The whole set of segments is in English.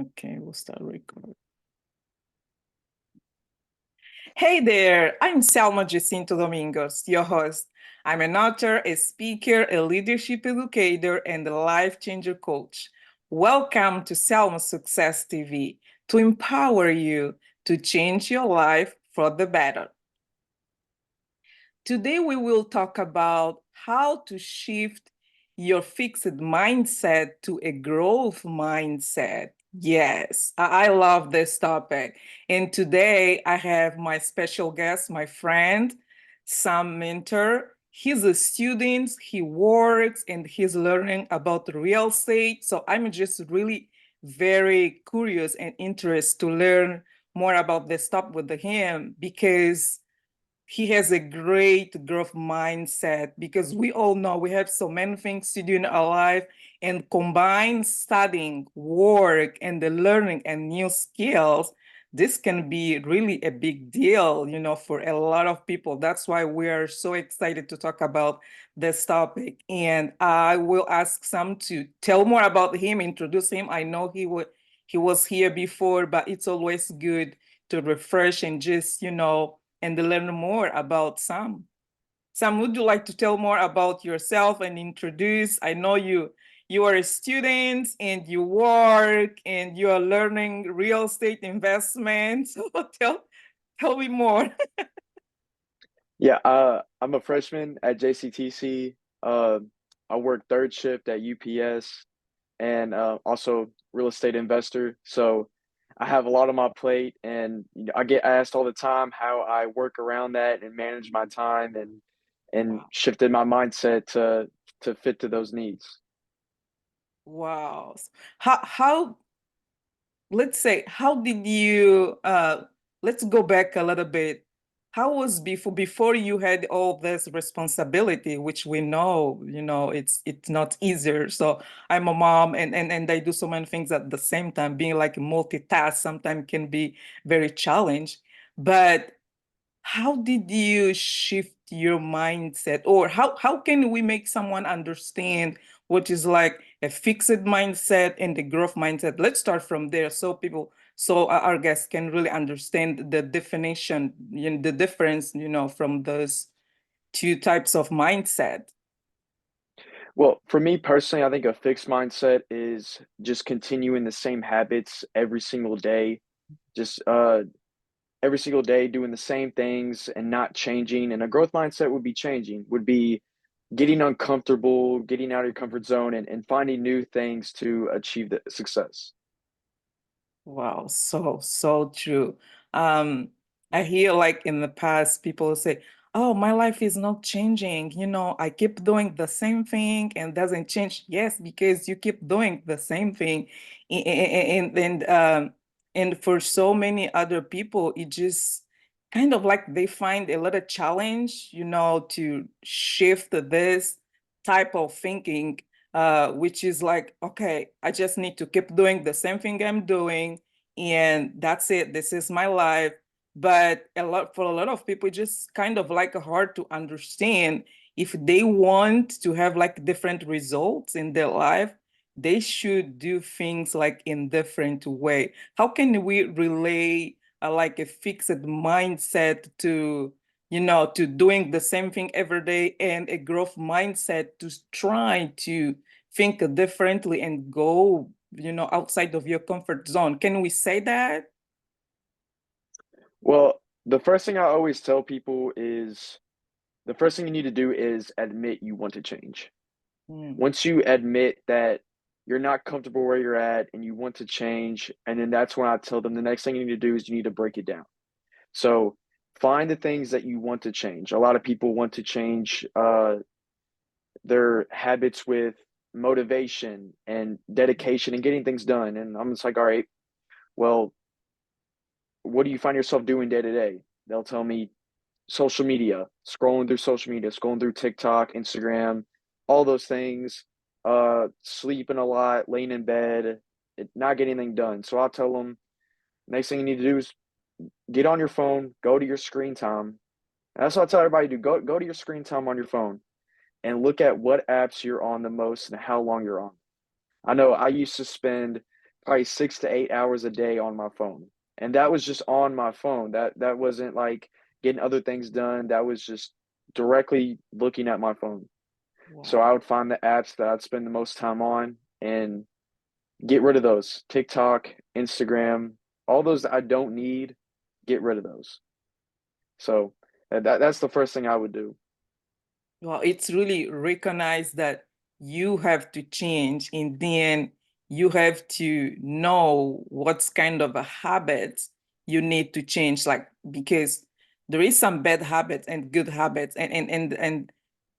Okay, we'll start recording. Hey there, I'm Selma Jacinto Domingos, your host. I'm an author, a speaker, a leadership educator, and a life changer coach. Welcome to Selma Success TV to empower you to change your life for the better. Today, we will talk about how to shift your fixed mindset to a growth mindset. Yes, I love this topic. And today, I have my special guest, my friend, Sam Minter. He's a student, he works, and he's learning about real estate. So I'm just really very curious and interested to learn more about this topic with him because he has a great growth mindset because we all know we have so many things to do in our life and combine studying, work, and the learning and new skills. This can be really a big deal, for a lot of people. That's why we are so excited to talk about this topic. And I will ask Sam to tell more about him, introduce him. I know he was here before, but it's always good to refresh and just, and learn more about Sam. Sam, would you like to tell more about yourself and introduce? I know you are a student and you work and you are learning real estate investment. So tell me more. Yeah, I'm a freshman at JCTC. I work third shift at UPS and also real estate investor. So I have a lot on my plate, and I get asked all the time how I work around that and manage my time and Wow. shifted my mindset to fit to those needs. Wow. How let's say, how did you let's go back a little bit. How was before you had all this responsibility, which we know, it's not easier. So I'm a mom and I do so many things at the same time. Being like multitask sometimes can be very challenging. But how did you shift your mindset, or how can we make someone understand what is like a fixed mindset and the growth mindset? Let's start from there so our guests can really understand the definition, the difference, from those two types of mindset. Well, for me personally, I think a fixed mindset is just continuing the same habits every single day. Just every single day doing the same things and not changing. And a growth mindset would be changing, would be getting uncomfortable, getting out of your comfort zone and finding new things to achieve the success. Wow, so true. Um, I hear like in the past people say, "Oh, my life is not changing. I keep doing the same thing and doesn't change." Yes, because you keep doing the same thing, and for so many other people, it just kind of like they find a little challenge, to shift this type of thinking, which is like, okay, I just need to keep doing the same thing I'm doing, and that's it. This is my life. But for a lot of people, just kind of like hard to understand if they want to have like different results in their life, they should do things like in different way. How can we relay like a fixed mindset to doing the same thing every day, and a growth mindset to try to think differently and go, outside of your comfort zone? Can we say that? Well, the first thing I always tell people is the first thing you need to do is admit you want to change. Mm. Once you admit that you're not comfortable where you're at and you want to change, and then that's when I tell them the next thing you need to do is you need to break it down. So find the things that you want to change. A lot of people want to change their habits with motivation and dedication and getting things done. And I'm just like, all right, well, what do you find yourself doing day to day? They'll tell me social media, scrolling through TikTok, Instagram, all those things, sleeping a lot, laying in bed, not getting anything done. So I'll tell them next thing you need to do is get on your phone, go to your screen time. And that's what I tell everybody to do. Go to your screen time on your phone and look at what apps you're on the most and how long you're on. I know I used to spend probably 6 to 8 hours a day on my phone. And that was just on my phone. That wasn't like getting other things done. That was just directly looking at my phone. So I Wow. would find the apps that I'd spend the most time on and get rid of those. TikTok, Instagram, all those that I don't need, get rid of those. So that's the first thing I would do. Well, it's really recognize that you have to change, and then you have to know what's kind of a habit you need to change, like because there is some bad habits and good habits, and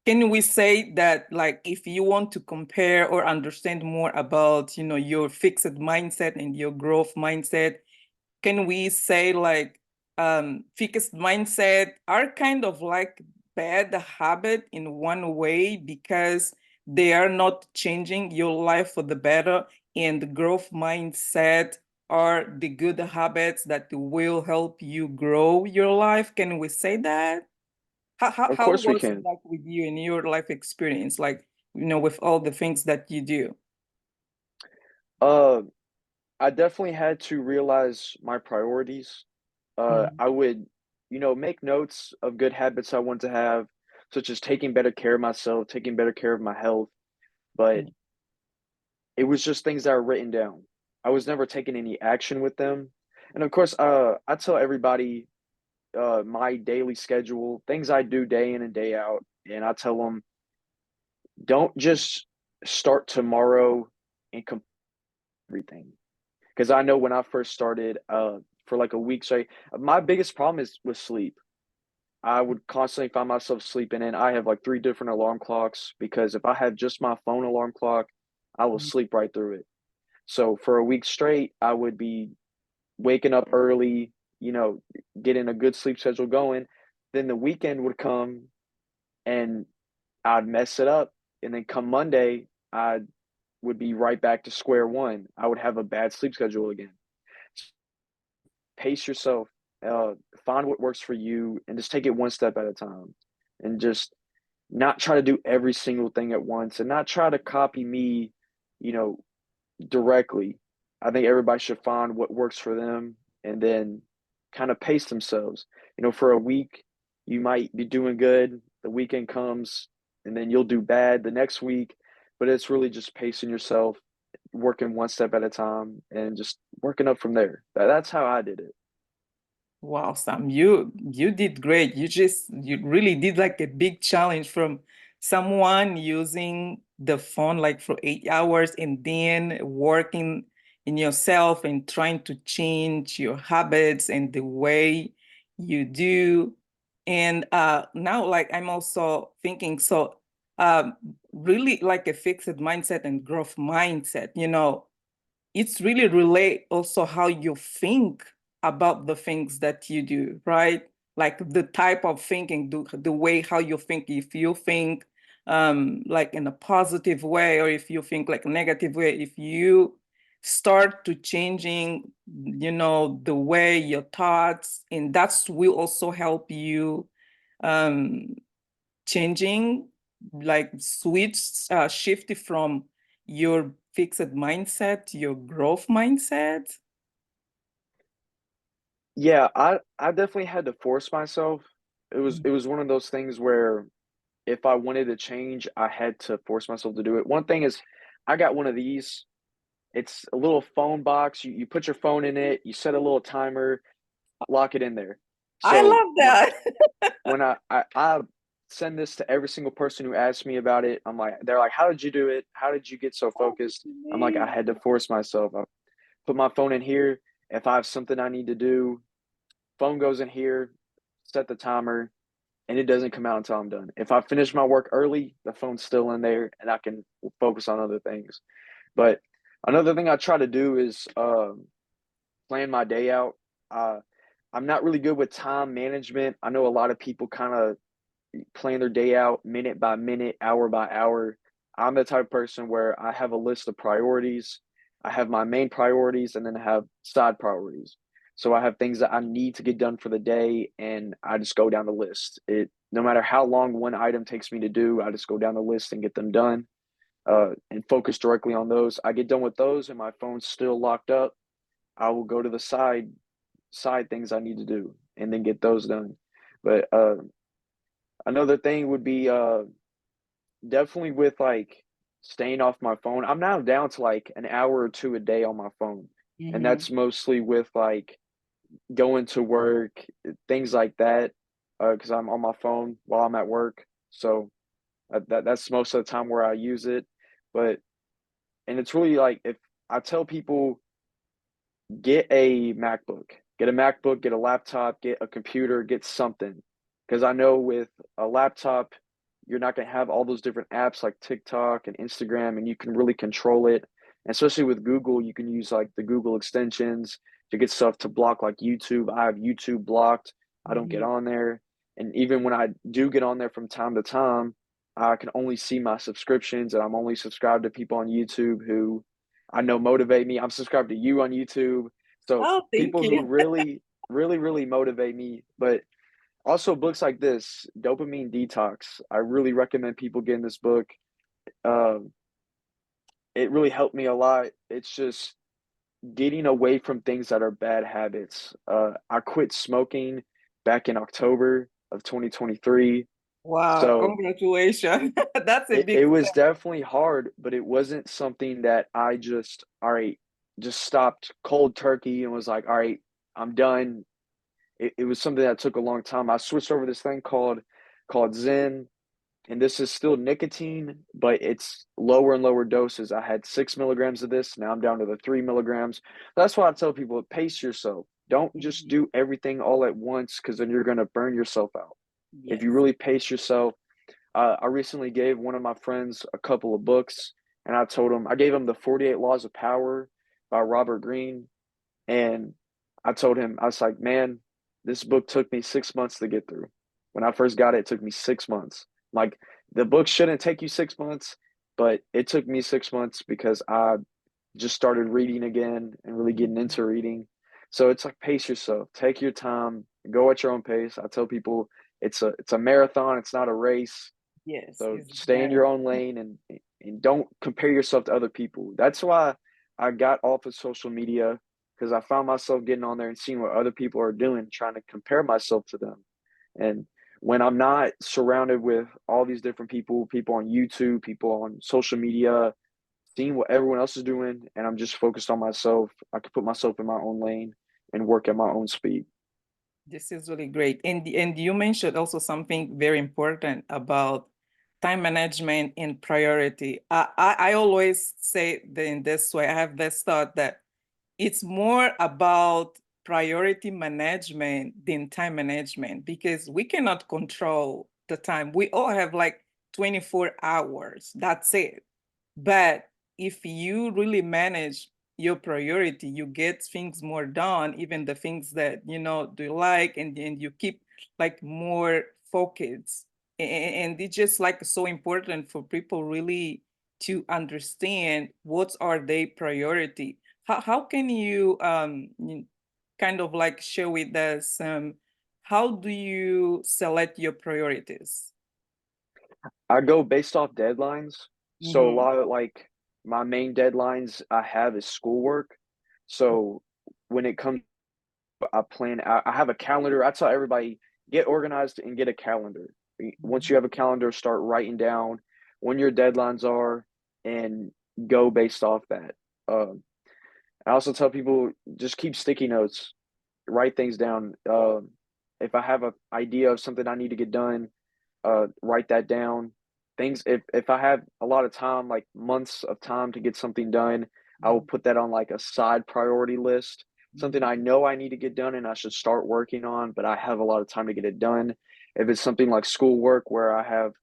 can we say that like if you want to compare or understand more about, your fixed mindset and your growth mindset, can we say like fixed mindset are kind of like bad habit in one way because they are not changing your life for the better, and the growth mindset are the good habits that will help you grow your life? Can we say that? how, how, Of how course we was it can. like with you in your life experience, like with all the things that you do? Uh, I definitely had to realize my priorities. Mhm. I would, make notes of good habits I want to have, such as taking better care of myself, taking better care of my health. But it was just things that are written down. I was never taking any action with them. And of course, I tell everybody my daily schedule, things I do day in and day out, and I tell them don't just start tomorrow and complete everything. Because I know when I first started, for like a week straight, my biggest problem is with sleep. I would constantly find myself sleeping in. I have like three different alarm clocks because if I have just my phone alarm clock, I will sleep right through it. So for a week straight, I would be waking up early, getting a good sleep schedule going. Then the weekend would come and I'd mess it up. And then come Monday, I would be right back to square one. I would have a bad sleep schedule again. Pace yourself, uh, find what works for you, and just take it one step at a time. And just not try to do every single thing at once and not try to copy me, you know, directly. I think everybody should find what works for them and then kind of pace themselves. For a week, you might be doing good. The weekend comes and then you'll do bad the next week. But it's really just pacing yourself, working one step at a time, and just working up from there. That's how I did it. Wow, Sam, you did great. You really did like a big challenge from someone using the phone like for 8 hours and then working in yourself and trying to change your habits and the way you do. And now like I'm also thinking, so um really like a fixed mindset and growth mindset, it's really relate also how you think about the things that you do, right? Like the type of thinking, the way how you think. If you think like in a positive way, or if you think like a negative way, if you start to changing, the way your thoughts, and that's will also help you um changing, like shift from your fixed mindset to your growth mindset. Yeah, I definitely had to force myself. It was one of those things where if I wanted to change, I had to force myself to do it. One thing is I got one of these. It's a little phone box. You put your phone in it, you set a little timer, lock it in there. I So love that. when I send this to every single person who asks me about it, they're like, "How did you do it? How did you get so Oh, that's focused?" I'm like, "I had to amazing. force myself. I put my phone in here. If I have something I need to do, phone goes in here, set the timer, and it doesn't come out until I'm done. If I finish my work early, the phone's still in there, and I can focus on other things. But another thing I try to do is plan my day out. Uh, I'm not really good with time management. I know a lot of people kind of plan their day out minute by minute, hour by hour. I'm the type of person where I have a list of priorities. I have my main priorities and then I have side priorities. So I have things that I need to get done for the day and I just go down the list. It no matter how long one item takes me to do, I just go down the list and get them done. and focus directly on those. I get done with those and my phone's still locked up. I will go to the side things I need to do and then get those done. But another thing would be definitely with like staying off my phone. I'm now down to like an hour or two a day on my phone. And Mm-hmm. that's mostly with like going to work, things like that, because I'm on my phone while I'm at work. So that's most of the time where I use it. But and it's really like if I tell people get a MacBook, get a laptop, get a computer, get something, because I know with a laptop you're not going to have all those different apps like TikTok and Instagram, and you can really control it. And especially with Google, you can use like the Google extensions to get stuff to block like YouTube. I have YouTube blocked. I don't get Mm-hmm. on there. And even when I do get on there from time to time, I can only see my subscriptions, and I'm only subscribed to people on YouTube who I know motivate me. I'm subscribed to you on YouTube. So Oh, thank people who you. really motivate me. But also books like this, Dopamine Detox. I really recommend people getting this book. Um, it really helped me a lot. It's just getting away from things that are bad habits. I quit smoking back in October of 2023. Wow, So congratulations. That's a it big was step. definitely hard, but it wasn't something that I just, all right, just stopped cold turkey and was like, all right, I'm done. It was something that took a long time. I switched over this thing called Zen, and this is still nicotine, but it's lower and lower doses. I had 6 milligrams of this. Now I'm down to the 3 milligrams. That's why I tell people pace yourself. Don't just Mhm. do everything all at once because then you're going to burn yourself out. If you Yes. really pace yourself, I recently gave one of my friends a couple of books, and I gave him the 48 Laws of Power by Robert Greene, and I told him, I was like, man, this book took me 6 months to get through. When I first got it, it took me 6 months. Like the book shouldn't take you 6 months, but it took me 6 months because I just started reading again and really getting Mhm. into reading. So it's like pace yourself, take your time, go at your own pace. I tell people it's a marathon, it's not a race. Yes, So it's stay in better. your own lane and don't compare yourself to other people. That's why I got off of social media because I found myself getting on there and seeing what other people are doing, trying to compare myself to them. And when I'm not surrounded with all these different people, people on YouTube, people on social media, seeing what everyone else is doing, and I'm just focused on myself, I can put myself in my own lane and work at my own speed. This is really great. And you mentioned also something very important about time management and priority. I always say that in this way, I have this thought that it's more about priority management than time management because we cannot control the time. We all have like 24 hours. That's it. But if you really manage your priority, you get things more done, even the things that do you like, and you keep like more focused. And it's just like so important for people really to understand what are their priority. How can you kind of like share with us how do you select your priorities? I go based off deadlines. So a Mm-hmm. lot of like my main deadlines I have is schoolwork. So when it comes, I plan. I have a calendar. I tell everybody get organized and get a calendar. Once you have a calendar, start writing down when your deadlines are and go based off that. Um, I also tell people just keep sticky notes, write things down. If I have an idea of something I need to get done, write that down. Things if I have a lot of time, like months of time to get something done, I will put that on like a side priority list. Something I know I need to get done and I should start working on, but I have a lot of time to get it done. If it's something like schoolwork where I have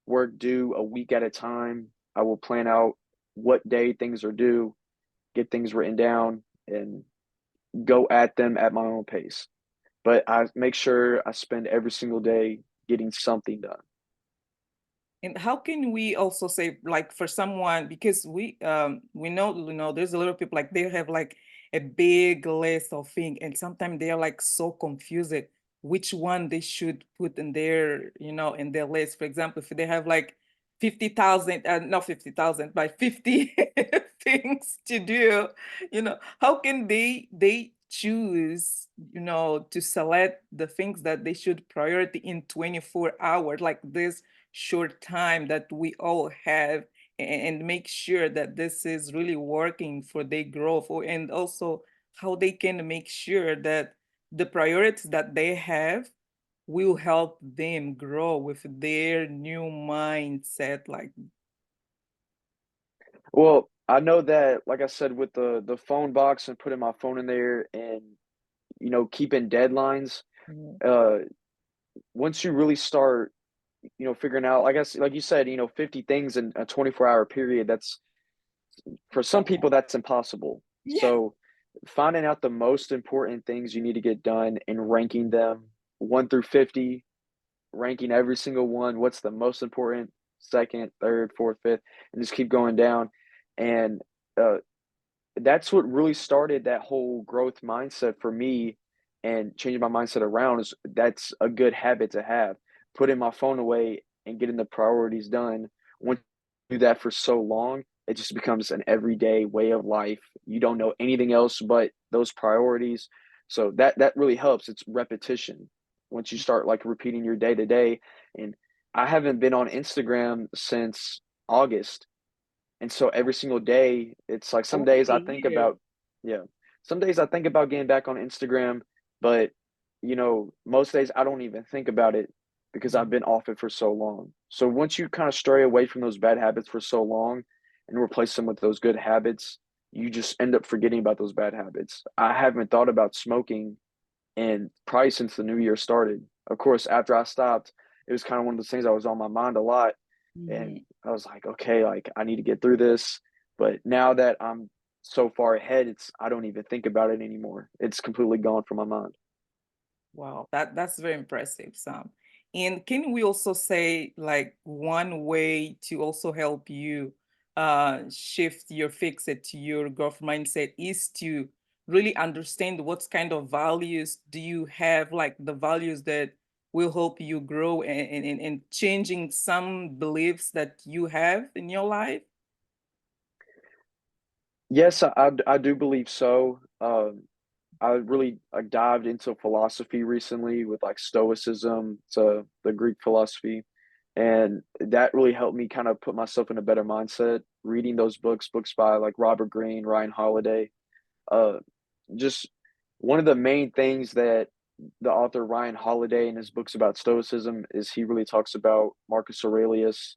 work due a week at a time, I will plan out what day things are due, get things written down, and go at them at my own pace. But I make sure I spend every single day getting something done. And how can we also say like for someone because we know there's a lot of people like they have like a big list of things and sometimes they're like so confused which one they should put in their in their list. For example, if they have like 50,000, not 50,000, but 50 things to do, how can they choose, to select the things that they should priority in 24 hours, like this short time that we all have, and make sure that this is really working for their growth, and also how they can make sure that the priorities that they have will help them grow with their new mindset. Like, Well, I know that, like I said, with the phone box and putting my phone in there and keeping deadlines, mm, uh, once you really start, figuring out, like like you said, 50 things in a 24-hour period, that's for some people that's impossible. yeah. So finding out the most important things you need to get done and ranking them 1 through 50, ranking every single one, what's the most important, second, third, fourth, fifth, and just keep going down. And uh, that's what really started that whole growth mindset for me and changing my mindset around is that's a good habit to have. Putting my phone away and getting the priorities done. Once you do that for so long, it just becomes an everyday way of life. You don't know anything else but those priorities. So that really helps. It's repetition. Once you start like repeating your day to day. And I haven't been on Instagram since August, and so every single day, it's like some Over days a I think year. about, yeah, some days I think about getting back on Instagram, but most days I don't even think about it because I've Mm. been off it for so long. So once you kind of stray away from those bad habits for so long and replace them with those good habits, you just end up forgetting about those bad habits. I haven't thought about smoking and probably since the new year started. Of course, after I stopped, it was kind of one of those things that was on my mind a lot. And Mhm. I was like, okay, like I need to get through this. But now that I'm so far ahead, I don't even think about it anymore. It's completely gone from my mind. Wow, that's very impressive, Sam. And can we also say like one way to also help you shift your fix it to your growth mindset is to really understand what kind of values do you have, like the values that will help you grow, and changing some beliefs that you have in your life. Yes, I do believe so. I really dived into philosophy recently with like Stoicism, so the Greek philosophy, and that really helped me kind of put myself in a better mindset. Reading those books by like Robert Greene, Ryan Holiday, uh, just one of the main things that the author Ryan Holiday in his books about Stoicism is he really talks about Marcus Aurelius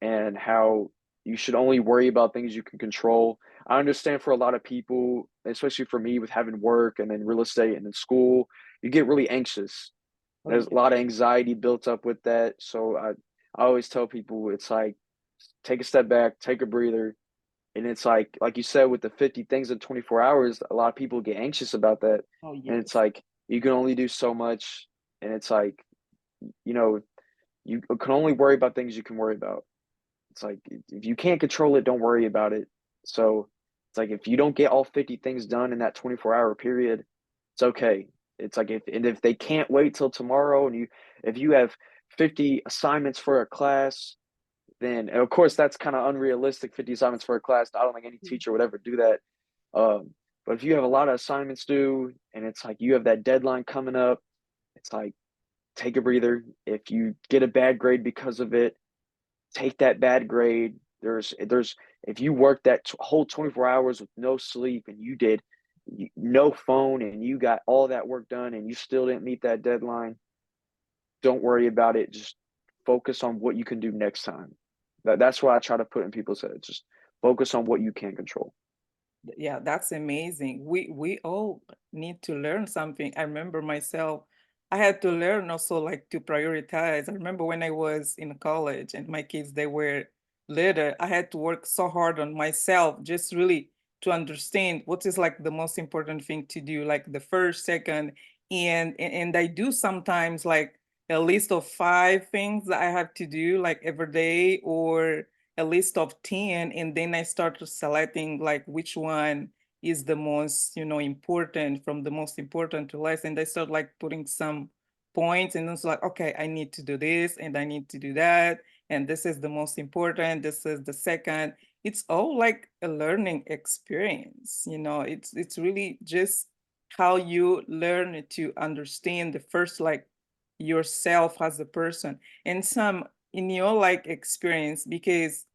and how you should only worry about things you can control. I understand for a lot of people, especially for me with having work and then real estate and then school, you get really anxious. Oh, There's a yeah. lot of anxiety built up with that. So I always tell people it's like take a step back, take a breather. And it's like you said, with the 50 things in 24 hours, a lot of people get anxious about that. Oh, And it's yes. like you can only do so much. And it's like, you know, you can only worry about things you can worry about. It's like if you can't control it, don't worry about it. So it's like if you don't get all 50 things done in that 24-hour period, it's okay. It's like if they can't wait till tomorrow and if you have 50 assignments for a class, then and of course that's kind of unrealistic, 50 assignments for a class. I don't think any Mm. teacher would ever do that. But if you have a lot of assignments due and it's like you have that deadline coming up, it's like take a breather. If you get a bad grade because of it, take that bad grade. There's if you work that whole 24 hours with no sleep and you did no phone and you got all that work done and you still didn't meet that deadline, don't worry about it. Just focus on what you can do next time. That's what I try to put in people's heads. Just focus on what you can control. Yeah, that's amazing. We all need to learn something. I remember myself, I had to learn also like to prioritize. I remember when I was in college and my kids they were little, I had to work so hard on myself just really to understand what is like the most important thing to do, like the first, second, and I do sometimes like a list of 5 things that I have to do like every day, or a list of 10, and then I start selecting like which one is the most, important, from the most important to less. And I start like putting some points, and it's like, okay, I need to do this and I need to do that. and this is the most important, this is the second. It's all like a learning experience, it's really just how you learn to understand the first, like, yourself as a person. And some in your like experience, because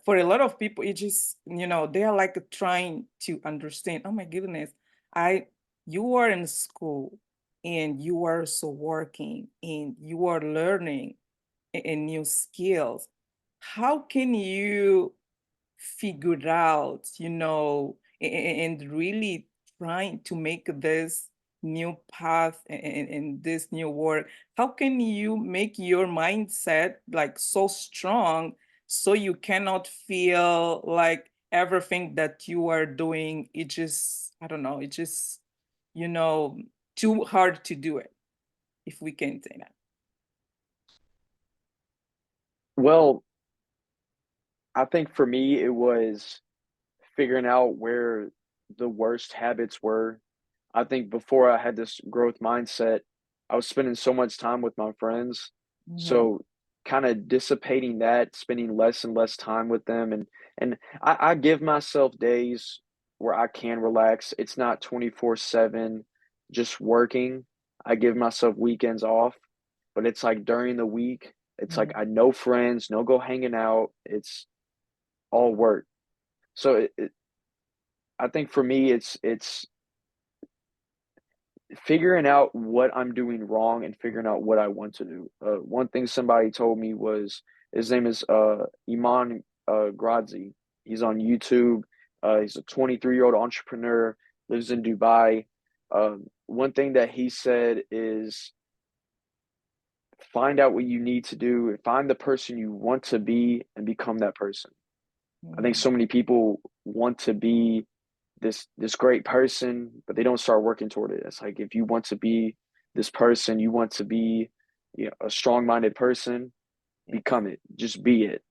for a lot of people it just, they are like trying to understand, oh my goodness, I you are in school and you are also working and you are learning new skills. How can you figure out, and really trying to make this new path and this new work? How can you make your mindset like so strong so you cannot feel like everything that you are doing, it just, I don't know, it just, you know, too hard to do it, if we can say that. Well, I think for me, it was figuring out where the worst habits were. I think before I had this growth mindset, I was spending so much time with my friends. Mm-hmm. So kind of dissipating that, spending less and less time with them. And I give myself days where I can relax. It's not 24/7 just working. I give myself weekends off, but it's like during the week, it's like I no friends, no go hanging out. It's all work. So I think for me, it's figuring out what I'm doing wrong and figuring out what I want to do. One thing somebody told me was his name is Iman Gradzi. He's on YouTube. He's a 23-year-old entrepreneur, lives in Dubai. One thing that he said is find out what you need to do and find the person you want to be and become that person. I think Mm-hmm. so many people want to be this great person, but they don't start working toward it. It's like if you want to be this person, you want to be, a strong-minded person, Yes. become it. Just be it.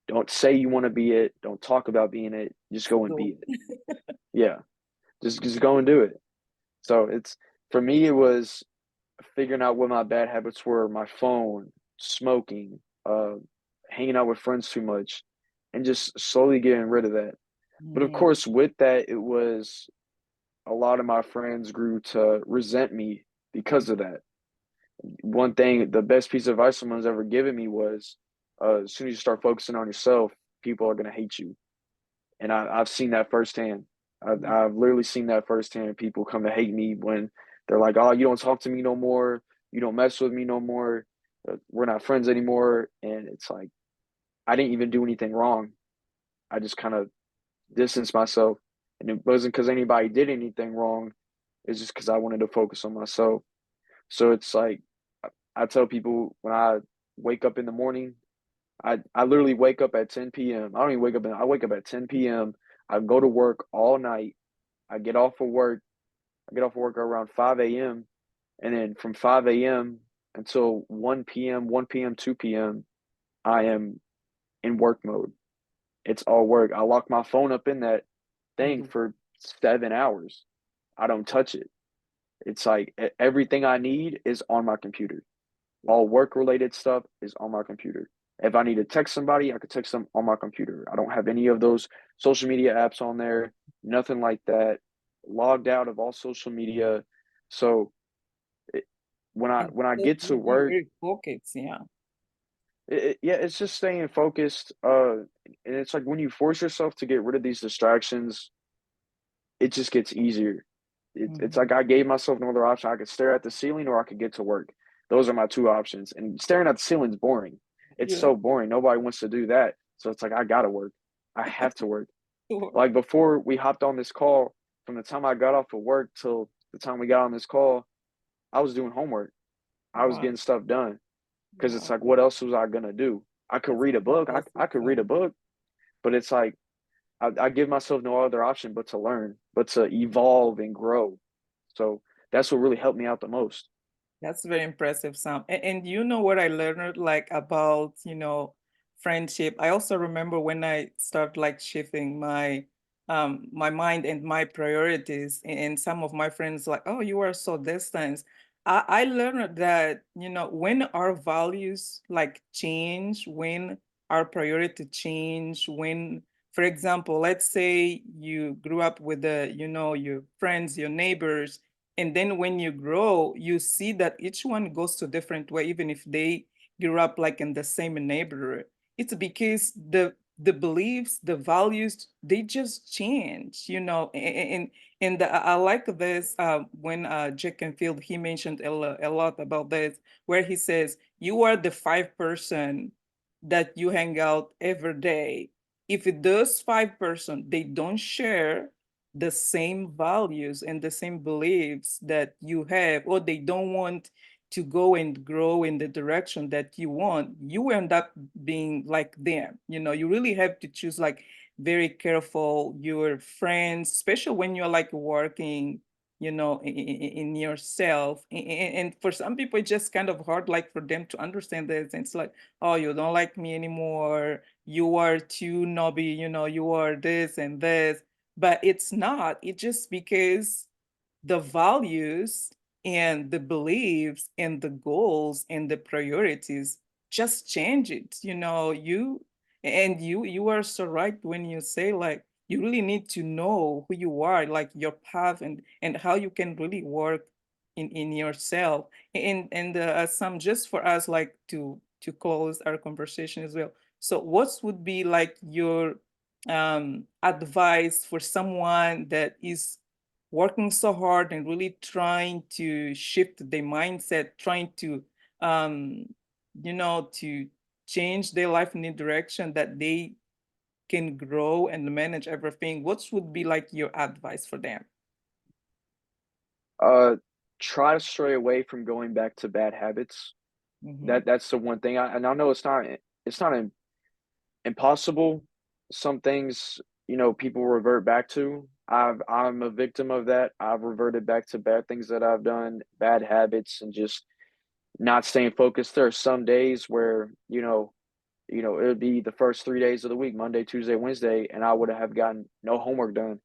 Don't say you want to be it. Don't talk about being it. Just go and So, be it. Yeah, just go and do it. So it's for me, it was figuring out what my bad habits were: my phone, smoking, hanging out with friends too much, and just slowly getting rid of that. But of mm-hmm. course, with that, it was a lot of my friends grew to resent me because of that. One thing, the best piece of advice someone's ever given me was, as soon as you start focusing on yourself, people are going to hate you. And I've seen that firsthand. I've literally seen that firsthand. People come to hate me when they're like, "Oh, you don't talk to me no more. You don't mess with me no more. We're not friends anymore." And it's like I didn't even do anything wrong. I just kind of distanced myself, and it wasn't because anybody did anything wrong. It's just because I wanted to focus on myself. So it's like I tell people when I wake up in the morning, I literally wake up at 10 p.m. I don't even wake up, I wake up at 10 p.m. I go to work all night. I get off of work. I get off of work around 5 a.m. And then from 5 a.m. until 1 p.m., 1 p.m., 2 p.m., I am in work mode. It's all work. I lock my phone up in that thing Mhm. for 7 hours. I don't touch it. It's like everything I need is on my computer. All work related stuff is on my computer. If I need to text somebody, I could text them on my computer. I don't have any of those social media apps on there, nothing like that. Logged out of all social media. So it, And when I that get to will be work, very focused, yeah. yeah, it's just staying focused. And it's like when you force yourself to get rid of these distractions, it just gets easier. It's Mhm. like I gave myself no other option. I could stare at the ceiling or I could get to work. Those are my two options. And staring at the ceiling is boring. It's Yeah, so boring. Nobody wants to do that. So it's like I gotta work. I have to work. sure. Like before we hopped on this call, from the time I got off of work till the time we got on this call, I was doing homework. I was Wow, getting stuff done because it's wow. like, what else was I gonna do? I could That's read a book. I fantastic, could read a Sam. book, but it's like I give myself no other option but to learn, but to evolve and grow. So that's what really helped me out the most. That's very impressive, Sam. And you know what I learned like about, friendship. I also remember when I start like shifting my mind and my priorities, and some of my friends like, oh, you are so distant. I learned that, when our values like change, when our priority change, when, for example, let's say you grew up with your friends, your neighbors, and then when you grow, you see that each one goes to a different way, even if they grew up like in the same neighborhood. It's because the beliefs, the values, they just change, and I like this when Jack Canfield, he mentioned a lot about this, where he says, you are the five person that you hang out every day. If those five person, they don't share the same values and the same beliefs that you have, or they don't want to go and grow in the direction that you want, you end up being like them. You really have to choose like very careful your friends, especially when you're like working, in yourself. And for some people, it's just kind of hard, like for them to understand this. And it's like, oh, you don't like me anymore. You are too knobby, you are this and this. But it's not. It's just because the values and the beliefs and the goals and the priorities just change it. You are so right when you say like you really need to know who you are, like your path, and how you can really work in yourself. And some, just for us, like to close our conversation as well, so what would be like your advice for someone that is working so hard and really trying to shift their mindset, trying um, to change their life in a direction that they can grow and manage everything? What would be like your advice for them? Uh, Try to stray away from going back to bad habits. Mm-hmm. That's the one thing. And I know it's not impossible. Some things, people revert back to. I'm a victim of that. I've reverted back to bad things that I've done, bad habits, and just not staying focused. There are some days where, it would be the first 3 days of the week, Monday, Tuesday, Wednesday, and I would have gotten no homework done.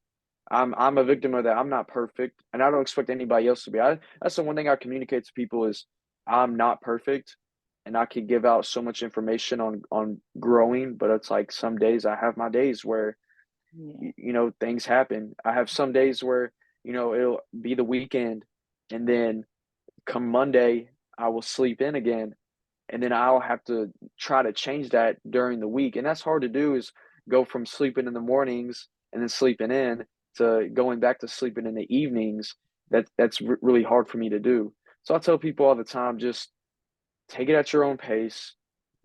I'm a victim of that. I'm not perfect, and I don't expect anybody else to be. That's the one thing I communicate to people is I'm not perfect, and I could give out so much information on growing, but it's like some days I have my days where Yeah. things happen. I have some days where it'll be the weekend, and then come Monday I will sleep in again, and then I'll have to try to change that during the week. And that's hard to do is go from sleeping in the mornings and then sleeping in to going back to sleeping in the evenings. That's really hard for me to do. So I tell people all the time, just take it at your own pace.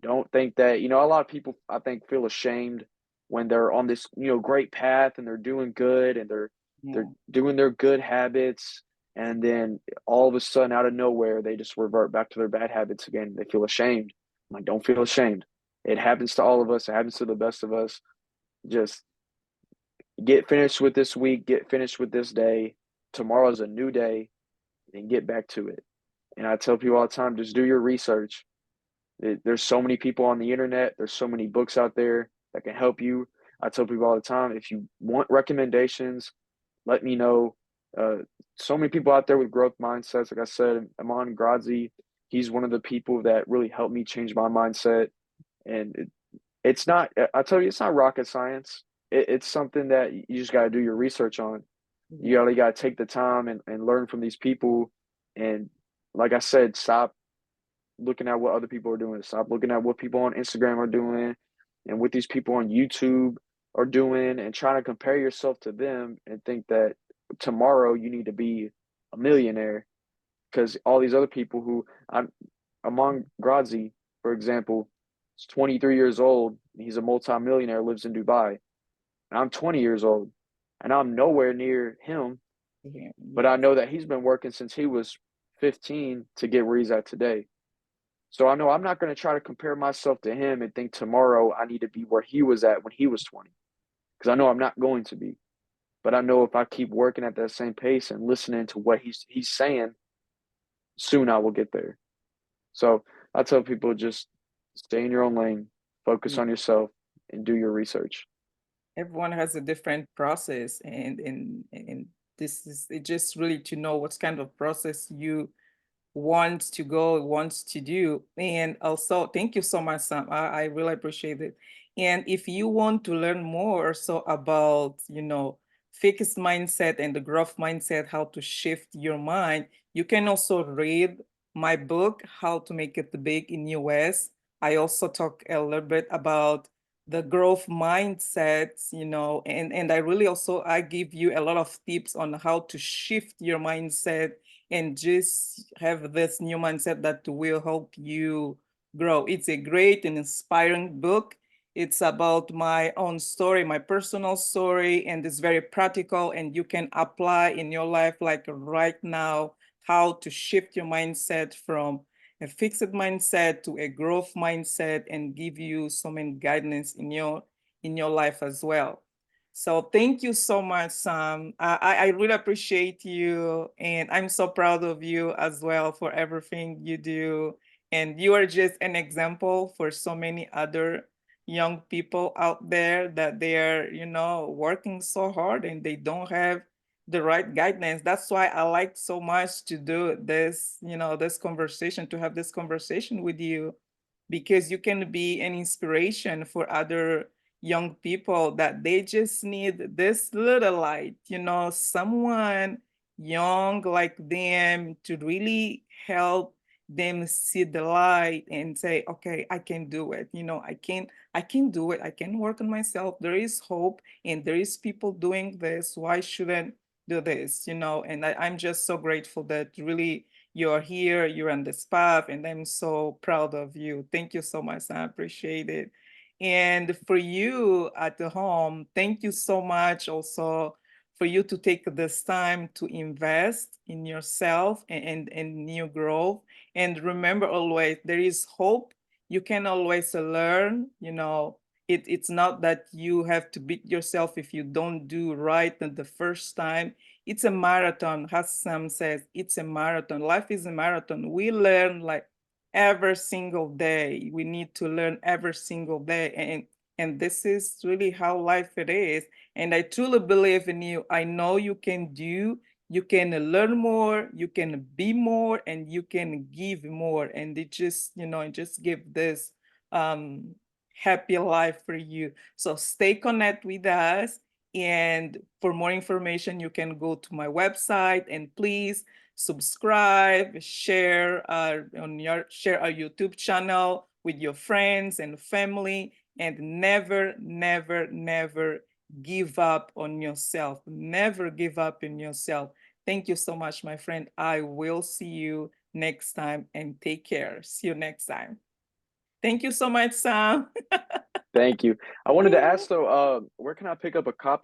Don't think that, a lot of people I think feel ashamed when they're on this, great path and they're doing good and they're Yeah. doing their good habits, and then all of a sudden out of nowhere they just revert back to their bad habits again. They feel ashamed. I'm like, don't feel ashamed. It happens to all of us. It happens to the best of us. Just get finished with this week, get finished with this day. Tomorrow's a new day and get back to it. And I tell people all the time, just do your research. There's so many people on the internet. There's so many books out there that can help you. I tell people all the time, if you want recommendations, let me know. Uh, so many people out there with growth mindsets. Like I said, Amon Grazi, he's one of the people that really helped me change my mindset. And it's not, I tell you, it's not rocket science. It's something that you just got to do your research on. You Yeah. really got to take the time and learn from these people. And like I said, stop looking at what other people are doing. Stop looking at what people on Instagram are doing and what these people on YouTube are doing and trying to compare yourself to them and think that tomorrow you need to be a millionaire because all these other people who I'm among Grazi, for example, is 23 years old. He's a multimillionaire, lives in Dubai. And I'm 20 years old and I'm nowhere near him, Yeah. but I Yeah. know that he's been working since he was 15 to get where he's at today. So I know I'm not going to try to compare myself to him and think tomorrow I need to be where he was at when he was 20, because I know I'm not going to be. But I know if I keep working at that same pace and listening to what he's saying, soon I will get there. So I tell people just stay in your own lane, focus Yeah. on yourself, and do your research. Everyone has a different process, and this is it, just really to know what kind of process wants to go, wants to do. And also, thank you so much, Sam. I really appreciate it. And if you want to learn more so about, fixed mindset and the growth mindset, how to shift your mind, you can also read my book, How to Make It Big in US. I also talk a little bit about the growth mindsets, and I really also I give you a lot of tips on how to shift your mindset and just have this new mindset that will help you grow. It's a great and inspiring book. It's about my own story, my personal story, and it's very practical and you can apply in your life like right now how to shift your mindset from a fixed mindset to a growth mindset and give you some guidance in your life as well. So thank you so much, Sam. I really appreciate you, and I'm so proud of you as well for everything you do. And you are just an example for so many other young people out there that they are, working so hard and they don't have the right guidance. That's why I like so much to do this, this conversation, to have this conversation with you, because you can be an inspiration for other young people that they just need this little light, someone young like them to really help them see the light and say, okay, I can do it. I can do it. I can work on myself. There is hope and there is people doing this. Why shouldn't do this? And I'm just so grateful that really you're here, you're on this path, and I'm so proud of you. Thank you so much. I appreciate it. And for you at the home, thank you so much also for you to take this time to invest in yourself and new growth. And remember always, there is hope. You can always learn, it's not that you have to beat yourself if you don't do right the first time. It's a marathon, as Sam says. It's a marathon. Life is a marathon. We learn like every single day. We need to learn every single day, and this is really how life it is. And I truly believe in you. I know you can do. You can learn more. You can be more, and you can give more. And it just give this um happy life for you. So stay connected with us. And for more information, you can go to my website and please subscribe, share our YouTube channel with your friends and family, and never, never, never give up on yourself. Never give up on yourself. Thank you so much, my friend. I will see you next time and take care. See you next time. Thank you so much, Sam. Thank you. I wanted to ask though, where can I pick up a copy